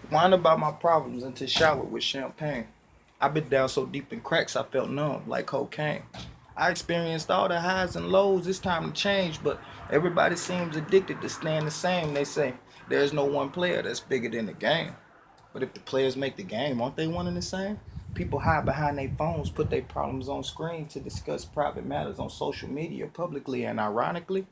Whine about my problems until showered with champagne. I've been down so deep in cracks I felt numb like cocaine. I experienced all the highs and lows, it's time to change, but everybody seems addicted to staying the same. They say there's no one player that's bigger than the game. But if the players make the game, aren't they one and the same? People hide behind their phones, put their problems on screen to discuss private matters on social media publicly, and ironically,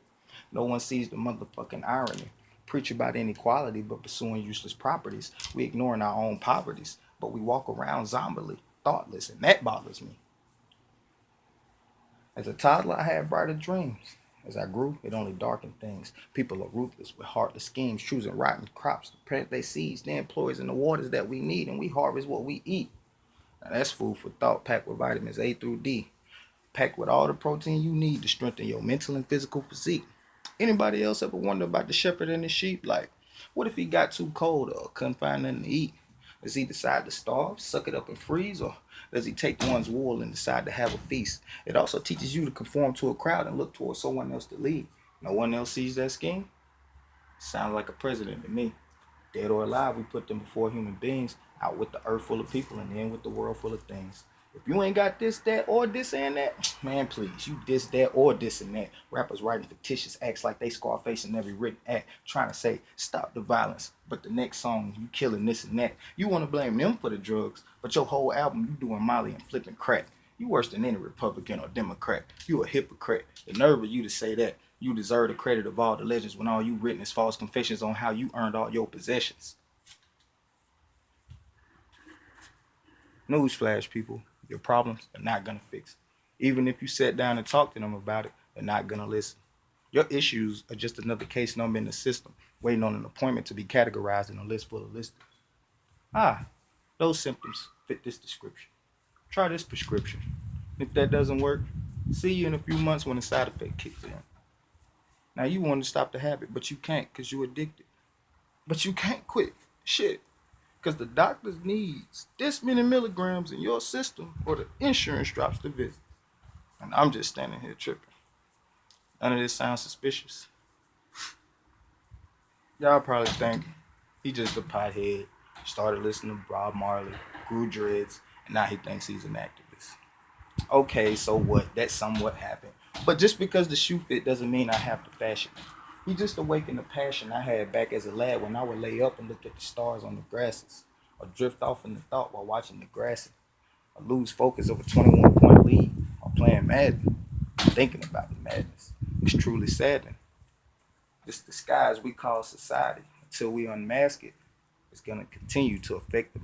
no one sees the motherfucking irony. Preach about inequality, but pursuing useless properties. We ignoring our own poverties, but we walk around zombily, thoughtless, and that bothers me. As a toddler, I had brighter dreams. As I grew, it only darkened things. People are ruthless with heartless schemes, choosing rotten crops to plant their seeds, then poison the waters that we need, and we harvest what we eat. Now that's food for thought, packed with vitamins A through D, packed with all the protein you need to strengthen your mental and physical physique. Anybody else ever wonder about the shepherd and the sheep? Like, what if he got too cold or couldn't find nothing to eat? Does he decide to starve, suck it up and freeze, or does he take one's wool and decide to have a feast? It also teaches you to conform to a crowd and look towards someone else to lead. No one else sees that scheme? Sounds like a president to me. Dead or alive, we put them before human beings, out with the earth full of people and then with the world full of things. If you ain't got this, that, or this and that, man, please, you this, that, or this and that. Rappers writing fictitious acts like they Scarface in every written act, trying to say, stop the violence. But the next song, you killing this and that. You want to blame them for the drugs, but your whole album, you doing Molly and flipping crack. You worse than any Republican or Democrat. You a hypocrite. The nerve of you to say that. You deserve the credit of all the legends when all you written is false confessions on how you earned all your possessions. Newsflash, people. Your problems are not gonna fix it. Even if you sat down and talked to them about it, they're not gonna listen. Your issues are just another case number in the system, waiting on an appointment to be categorized in a list full of listings. Ah, those symptoms fit this description. Try this prescription. If that doesn't work, see you in a few months when the side effect kicks in. Now you want to stop the habit, but you can't because you're addicted. But you can't quit. Shit. Because the doctor needs this many milligrams in your system or the insurance drops the visit. And I'm just standing here tripping. None of this sounds suspicious. Y'all probably think he just a pothead, started listening to Bob Marley, grew dreads, and now he thinks he's an activist. Okay, so what? That somewhat happened. But just because the shoe fit doesn't mean I have to fashion it. He just awakened the passion I had back as a lad when I would lay up and look at the stars on the grasses, or drift off in the thought while watching the grass, or lose focus of a 21-point lead, or playing Madden, thinking about the madness. It's truly saddening. This disguise we call society, until we unmask it, is going to continue to affect the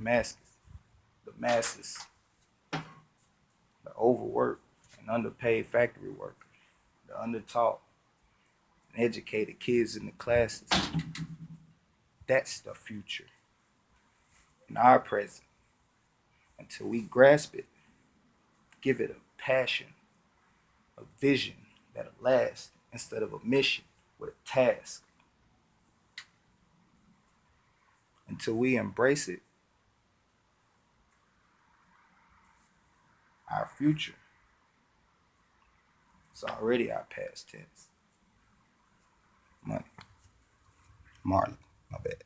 masses, the overworked and underpaid factory workers, the undertaught and educated kids in the classes. That's the future in our present. Until we grasp it, give it a passion, a vision that'll last instead of a mission with a task. Until we embrace it, our future is already our past tense. Money. Marley, my bad.